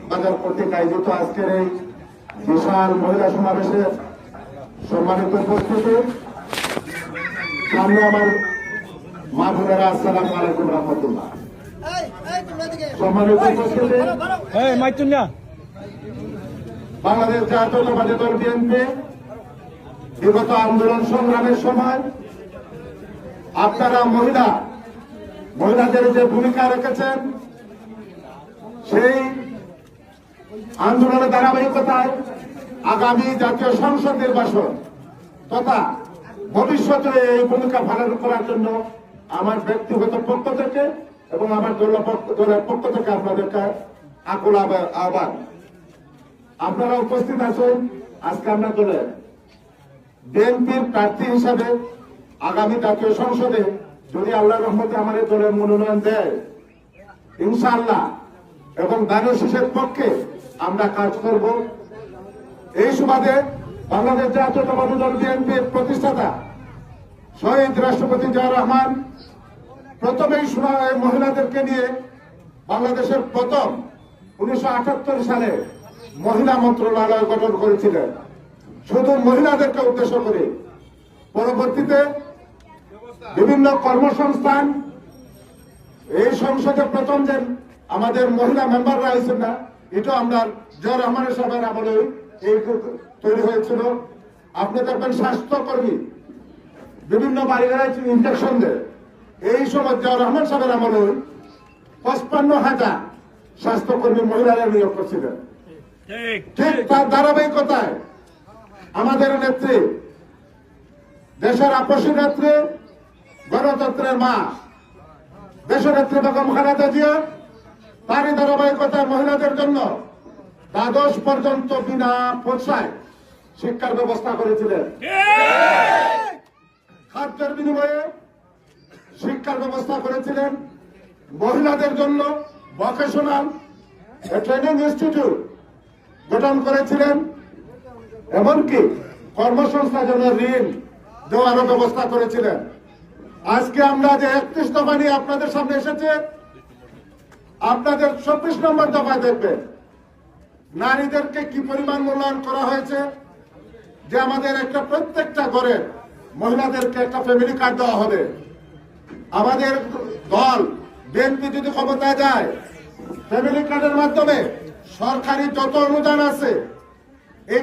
বাজার কর্তৃক আয়োজিত আজকের এই বিশাল মহিলা সমাবেশের সম্মানিত উপস্থিতি, সামনে আমার মা বোনেরা, আসসালামু আলাইকুম রহমতুল্লাহ। সম্মানিত উপস্থিতি, বাংলাদেশ জাতীয়তাবাদী দল বিএনপি বিগত আন্দোলন সংগ্রামের সময় আপনারা মহিলাদের যে ভূমিকা রেখেছেন, সেই আন্দোলনের ধারাবাহিকতায় আগামী জাতীয় সংসদ নির্বাচন তথা ভবিষ্যতে এই ভূমিকা পালন করার জন্য আমার ব্যক্তিগত পক্ষ থেকে এবং আমার দলের পক্ষ থেকে আপনাদেরকে আকুল আহ্বান। আপনারা উপস্থিত আছেন। আজকে আমরা দলের বিএনপির প্রার্থী হিসাবে আগামী জাতীয় সংসদে যদি আল্লাহর রহমতে আমাদের দলের মনোনয়ন দেয়, ইনশাআল্লাহ এবং ধানের শীষের পক্ষে আমরা কাজ করব। এই সুবাদে বাংলাদেশ জাতীয়তাবাদী দল বিএনপির প্রতিষ্ঠাতা শহীদ রাষ্ট্রপতি জিয়াউর রহমান প্রথমেই মহিলাদেরকে নিয়ে বাংলাদেশের প্রথম 1978 সালে মহিলা মন্ত্রণালয় গঠন করেছিলেন, শুধু মহিলাদেরকে উদ্দেশ্য করে। পরবর্তীতে বিভিন্ন কর্মসংস্থান, এই সংসদে প্রথম যে আমাদের মহিলা মেম্বাররা হয়েছেন না, এটা আমরা জিয়াউর রহমানের সাহেবের আমলে এই তৈরি হয়েছিল। আপনি দেখবেন স্বাস্থ্যকর্মী বিভিন্ন বাড়িতে ইনজেকশন দেয়, এই সময় জিয়াউর রহমান সাহেবের আমলে 55,000 স্বাস্থ্যকর্মী মহিলারা নিয়োগ করছিলেন। ঠিক তার ধারাবাহিকতায় আমাদের নেত্রী, দেশের আপসী নেত্রী, গণতন্ত্রের মা দেশনেত্রী বেগম খালেদা জিয়া তারই ধারাবাহিকতায় মহিলাদের জন্য দ্বাদশ পর্যন্ত বিনা পয়সায় শিক্ষার ব্যবস্থা করেছিলেন। খাদ্যের বিনিময়ে শিক্ষার ব্যবস্থা করেছিলেন। মহিলাদের জন্য ভোকেশনাল ট্রেনিং ইনস্টিটিউট গঠন করেছিলেন। এমনকি কর্মসংস্থানের জন্য ঋণ দেওয়ারও ব্যবস্থা করেছিলেন। আজকে আমরা যে 31 দফা নিয়ে আপনাদের সামনে এসেছে, আপনাদের 24 নম্বর দফায় দেখবেন নারীদেরকে কি পরিমাণ মূল্যায়ন করা হয়েছে, যে আমাদের একটা প্রত্যেকটা ঘরে মহিলাদেরকে একটা ফ্যামিলি কার্ড দেওয়া হবে। আমাদের দল বিএনপি যদি ক্ষমতায় যায়, ফ্যামিলি কার্ডের মাধ্যমে সরকারি যত অনুদান আছে এই